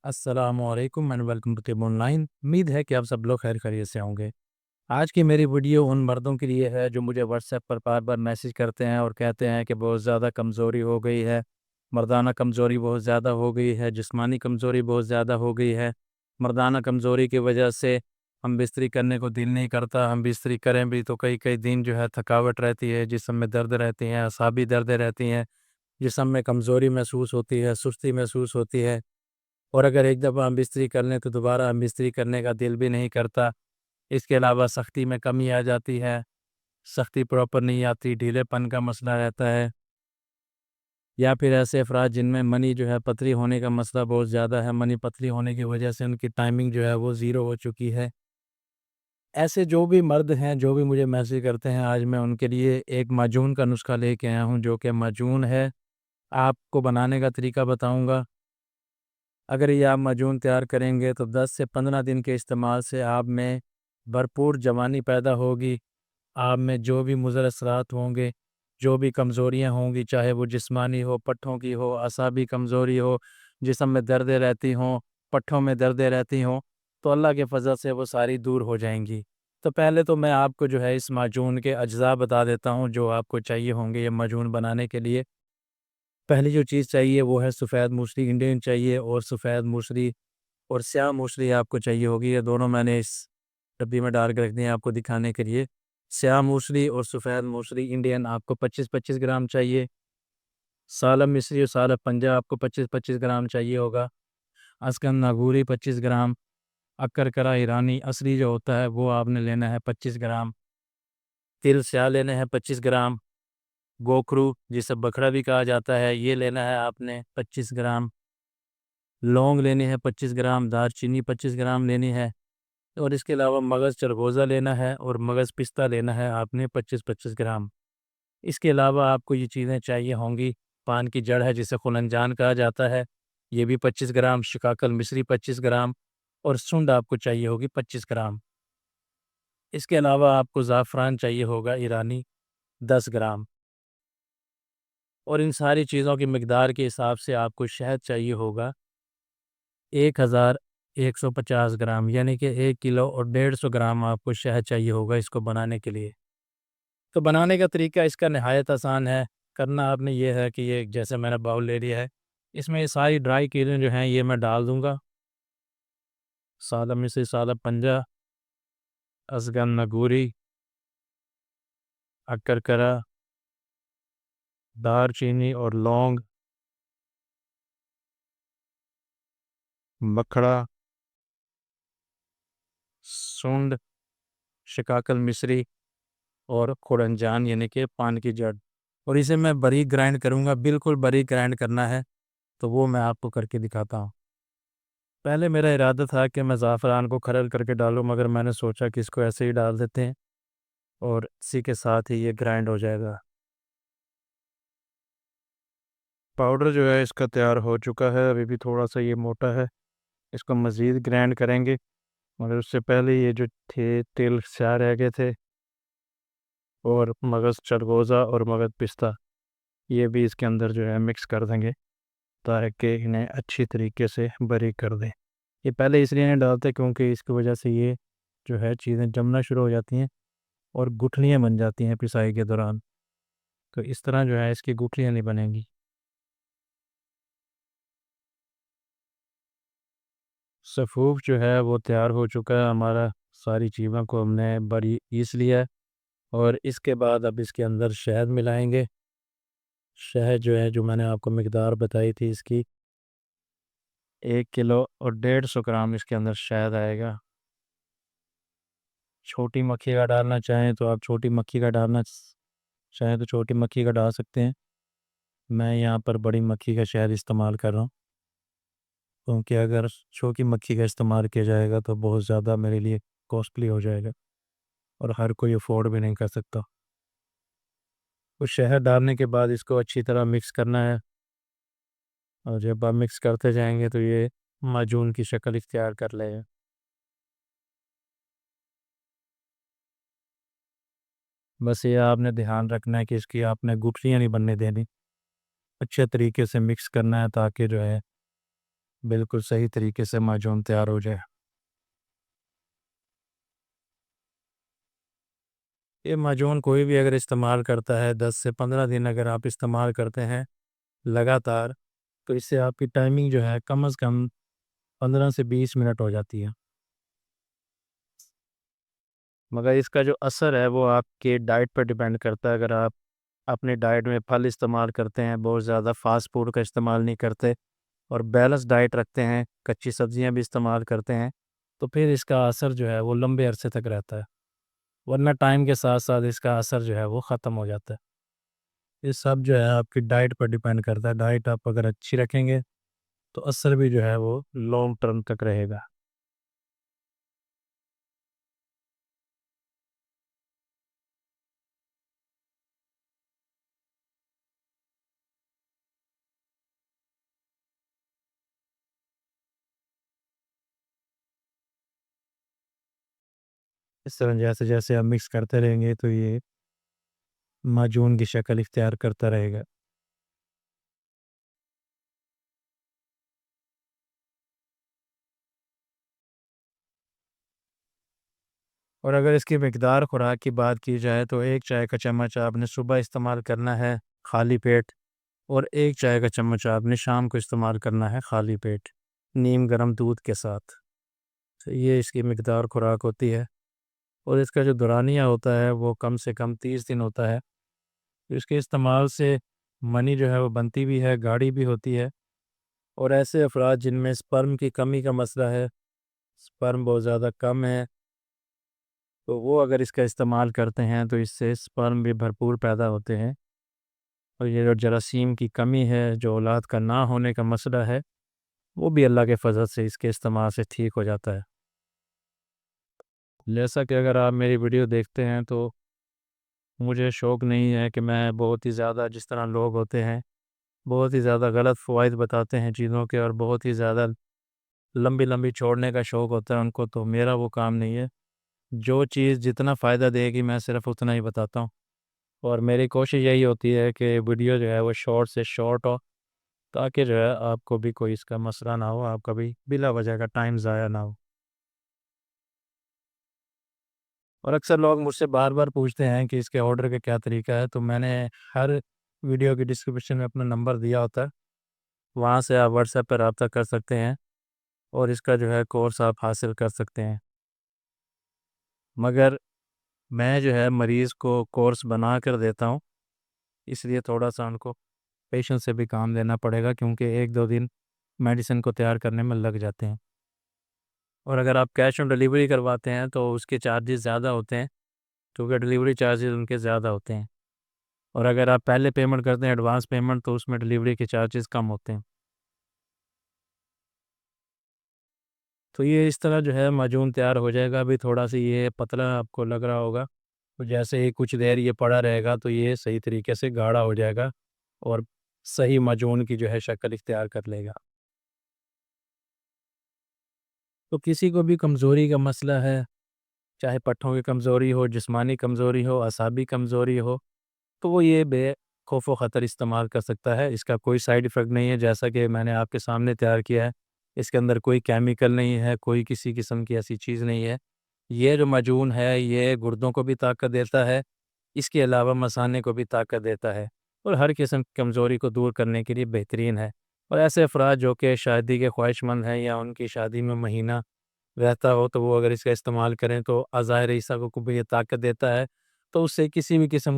अस्सलामुअलैकुम and welcome to tip online. उम्मीद है कि आप सब लोग खैर खैरियत से होंगे। आज की मेरी वीडियो उन मर्दों के लिए है जो मुझे व्हाट्सएप पर बार बार मैसेज करते हैं और कहते हैं कि बहुत ज़्यादा कमज़ोरी हो गई है, मर्दाना कमज़ोरी बहुत ज़्यादा हो गई है, जिस्मानी कमज़ोरी बहुत ज़्यादा हो गई है। मर्दाना कमज़ोरी की वजह से हम बिस्तरी करने को दिल नहीं करता, हम बिस्तरी करें भी तो कई कई दिन जो है थकावट रहती है, जिस्म में दर्द रहती हैं, असाबी दर्दें रहती हैं, जिस्म में कमज़ोरी महसूस होती है, सुस्ती महसूस होती है। और अगर एक दफ़ा हम इस्त्री कर लें तो दोबारा हम इस्त्री करने का दिल भी नहीं करता। इसके अलावा सख्ती में कमी आ जाती है, सख्ती प्रॉपर नहीं आती, ढीलेपन का मसला रहता है, या फिर ऐसे अफ़राद जिनमें मनी जो है पतली होने का मसला बहुत ज़्यादा है, मनी पतली होने की वजह से उनकी टाइमिंग जो है वो ज़ीरो हो चुकी है। ऐसे जो भी मर्द हैं, जो भी मुझे मैसेज करते हैं, आज मैं उनके लिए एक माजून का नुस्ख़ा लेके आया हूँ, जो कि माजून है। आपको बनाने का तरीका बताऊँगा। अगर ये आप माजून तैयार करेंगे तो 10 से 15 दिन के इस्तेमाल से आप में भरपूर जवानी पैदा होगी। आप में जो भी मुज़र असरात होंगे, जो भी कमज़ोरियाँ होंगी, चाहे वो जिस्मानी हो, पट्ठों की हो, असाबी कमज़ोरी हो, जिस्म में दर्दें रहती हों, पट्ठों में दर्दें रहती हों, तो अल्लाह के फ़ज़ल से वो सारी दूर हो जाएँगी। तो पहले तो मैं आपको जो है इस माजून के अज्ज़ा बता देता हूँ जो आपको चाहिए होंगे ये माजून बनाने के लिए। पहली जो चीज़ चाहिए वो है सफ़ेद मूसली इंडियन चाहिए, और सफ़ेद मूसली और स्याह मूसली आपको चाहिए होगी। ये दोनों मैंने इस डब्बी में डाल के रख दिए हैं आपको दिखाने के लिए। स्याह मूसली और सफ़ेद मूसली इंडियन आपको 25-25 ग्राम चाहिए। सालम मिस्री और सालम पंजाब आपको 25-25 ग्राम चाहिए होगा। अस्कन नागूरी 25 ग्राम। अक्कर ईरानी असली जो होता है वो आपने लेना है 25 ग्राम। तिल स्याह लेने हैं 25 ग्राम। गोखरू जिसे बखड़ा भी कहा जाता है ये लेना है आपने 25 ग्राम। लौंग लेने हैं 25 ग्राम, दालचीनी 25 ग्राम लेनी है, और इसके अलावा मगज़ चरगोज़ा लेना है और मगज़ पिस्ता लेना है आपने 25-25 ग्राम। इसके अलावा आपको ये चीज़ें चाहिए होंगी, पान की जड़ है जिसे खुलंजान कहा जाता है, ये भी 25 ग्राम, शिकाकल मिस्री 25 ग्राम, और सुंड आपको चाहिए होगी 25 ग्राम। इसके अलावा आपको ज़ाफ़रान चाहिए होगा ईरानी 10 ग्राम, और इन सारी चीज़ों की मिकदार के हिसाब से आपको शहद चाहिए होगा 1150 ग्राम, यानी कि 1 किलो और 150 ग्राम आपको शहद चाहिए होगा इसको बनाने के लिए। तो बनाने का तरीका इसका नहायत आसान है। करना आपने ये है कि ये जैसे मैंने बाउल ले लिया है, इसमें ये सारी ड्राई चीज़ें जो हैं ये मैं डाल दूँगा। सादा मिश्री, सादा पंजा, असगन नगूरी, अकरकरा, दालचीनी और लौंग, मखड़ा, सूंड, शिकाकल मिश्री और खुरंजान यानी कि पान की जड़, और इसे मैं बारीक ग्राइंड करूँगा, बिल्कुल बारीक ग्राइंड करना है, तो वो मैं आपको करके दिखाता हूँ। पहले मेरा इरादा था कि मैं ज़ाफ़रान को खरल करके डालूँ, मगर मैंने सोचा कि इसको ऐसे ही डाल देते हैं और इसी के साथ ही ये ग्राइंड हो जाएगा। पाउडर जो है इसका तैयार हो चुका है, अभी भी थोड़ा-सा ये मोटा है, इसको मज़ीद ग्राइंड करेंगे, मगर उससे पहले ये जो थे तिल स्याह रह गए थे, और मगज़ चरगोज़ा और मगज़ पिस्ता, ये भी इसके अंदर जो है मिक्स कर देंगे, ताकि इन्हें अच्छी तरीके से बारीक कर दें। ये पहले इसलिए नहीं डालते क्योंकि इसकी वजह से ये जो है चीज़ें जमना शुरू हो जाती हैं और गुठलियाँ बन जाती हैं पिसाई के दौरान, तो इस तरह जो है इसकी गुठलियाँ नहीं बनेंगी। सफ़ूफ जो है वो तैयार हो चुका है हमारा, सारी चीज़ों को हमने बड़ी पीस लिया है, और इसके बाद अब इसके अंदर शहद मिलाएँगे। शहद जो है, जो मैंने आपको मिकदार बताई थी इसकी, 1 किलो और 150 ग्राम इसके अंदर शहद आएगा। छोटी मक्खी का डालना चाहें तो आप छोटी मक्खी का डालना चाहें तो छोटी मक्खी का डाल सकते हैं। मैं यहाँ पर बड़ी मक्खी का शहद इस्तेमाल कर रहा हूँ, क्योंकि अगर छोटी मक्खी का इस्तेमाल किया जाएगा तो बहुत ज़्यादा मेरे लिए कॉस्टली हो जाएगा और हर कोई अफ़ोर्ड भी नहीं कर सकता। तो शहद डालने के बाद इसको अच्छी तरह मिक्स करना है, और जब आप मिक्स करते जाएँगे तो ये माजून की शक्ल इख्तियार कर लेगा। बस ये आपने ध्यान रखना है कि इसकी आपने गुठलियाँ नहीं बनने देनी। अच्छे तरीके से मिक्स करना है ताकि जो है बिल्कुल सही तरीके से माजून तैयार हो जाए। ये माजून कोई भी अगर इस्तेमाल करता है 10 से 15 दिन अगर आप इस्तेमाल करते हैं लगातार, तो इससे आपकी टाइमिंग जो है कम से कम 15 से 20 मिनट हो जाती है। मगर इसका जो असर है वो आपके डाइट पर डिपेंड करता है। अगर आप अपने डाइट में फल इस्तेमाल करते हैं, बहुत ज़्यादा फ़ास्ट फूड का इस्तेमाल नहीं करते और बैलेंस डाइट रखते हैं, कच्ची सब्जियां भी इस्तेमाल करते हैं, तो फिर इसका असर जो है वो लंबे अरसे तक रहता है। वरना टाइम के साथ साथ इसका असर जो है वो ख़त्म हो जाता है। ये सब जो है आपकी डाइट पर डिपेंड करता है। डाइट आप अगर अच्छी रखेंगे तो असर भी जो है वो लॉन्ग टर्म तक रहेगा। इस तरह जैसे-जैसे आप मिक्स करते रहेंगे तो ये माजून की शक्ल इख्तियार करता रहेगा। और अगर इसकी मिकदार खुराक की बात की जाए तो 1 चाय का चम्मच आपने सुबह इस्तेमाल करना है खाली पेट, और 1 चाय का चम्मच आपने शाम को इस्तेमाल करना है खाली पेट, नीम गर्म दूध के साथ। तो ये इसकी मिकदार खुराक होती है और इसका जो दौरानिया होता है वो कम से कम 30 दिन होता है। तो इसके इस्तेमाल से मनी जो है वो बनती भी है, गाढ़ी भी होती है। और ऐसे अफराद जिनमें स्पर्म की कमी का मसला है, स्पर्म बहुत ज़्यादा कम है, तो वो अगर इसका इस्तेमाल करते हैं तो इससे स्पर्म भी भरपूर पैदा होते हैं। और ये जो जरासीम की कमी है, जो औलाद का ना होने का मसला है, वो भी अल्लाह के फ़ज़ल से इसके इस्तेमाल से ठीक हो जाता है। जैसा कि अगर आप मेरी वीडियो देखते हैं तो मुझे शौक नहीं है कि मैं बहुत ही ज़्यादा, जिस तरह लोग होते हैं, बहुत ही ज़्यादा गलत फ़वाइद बताते हैं चीज़ों के और बहुत ही ज़्यादा लंबी-लंबी छोड़ने का शौक होता है उनको, तो मेरा वो काम नहीं है। जो चीज़ जितना फ़ायदा देगी मैं सिर्फ़ उतना ही बताता हूँ और मेरी कोशिश यही होती है कि वीडियो जो है वो शॉर्ट से शॉर्ट हो, ताकि जो है आपको भी कोई इसका मसला ना हो, आपका भी बिला वजह का टाइम ज़ाया ना हो। और अक्सर लोग मुझसे बार-बार पूछते हैं कि इसके ऑर्डर का क्या तरीका है, तो मैंने हर वीडियो की डिस्क्रिप्शन में अपना नंबर दिया होता है, वहाँ से आप व्हाट्सएप पर रब्ता कर सकते हैं और इसका जो है कोर्स आप हासिल कर सकते हैं। मगर मैं जो है मरीज़ को कोर्स बना कर देता हूँ, इसलिए थोड़ा-सा उनको पेशेंस से भी काम लेना पड़ेगा, क्योंकि 1-2 दिन मेडिसिन को तैयार करने में लग जाते हैं। और अगर आप कैश ऑन डिलीवरी करवाते हैं तो उसके चार्जेज़ ज़्यादा होते हैं, क्योंकि डिलीवरी चार्जेज़ उनके ज़्यादा होते हैं। और अगर आप पहले पेमेंट करते हैं एडवांस पेमेंट, तो उसमें डिलीवरी के चार्जेज़ कम होते हैं। तो ये इस तरह जो है माजून तैयार हो जाएगा। अभी थोड़ा-सा ये पतला आपको लग रहा होगा, तो जैसे ही कुछ देर ये पड़ा रहेगा तो ये सही तरीके से गाढ़ा हो जाएगा और सही माजून की जो है शक्ल इख्तियार कर लेगा। तो किसी को भी कमज़ोरी का मसला है, चाहे पट्ठों की कमज़ोरी हो, जिस्मानी कमज़ोरी हो, असाबी कमज़ोरी हो, तो वो ये खौफ़ ख़तर इस्तेमाल कर सकता है। इसका कोई साइड इफ़ेक्ट नहीं है, जैसा कि मैंने आपके सामने तैयार किया है। इसके अंदर कोई केमिकल नहीं है, कोई किसी किस्म की ऐसी चीज़ नहीं है। ये जो माजून है, ये गुर्दों को भी ताकत देता है, इसके अलावा मसाने को भी ताकत देता है और हर किस्म की कमज़ोरी को दूर करने के लिए बेहतरीन है। और ऐसे अफ़राद जो कि शादी के ख्वाहिशमंद हैं या उनकी शादी में महीना रहता हो, तो वो अगर इसका इस्तेमाल करें तो अज़ाए रईसा को भी ये ताकत देता है, तो उससे किसी भी किस्म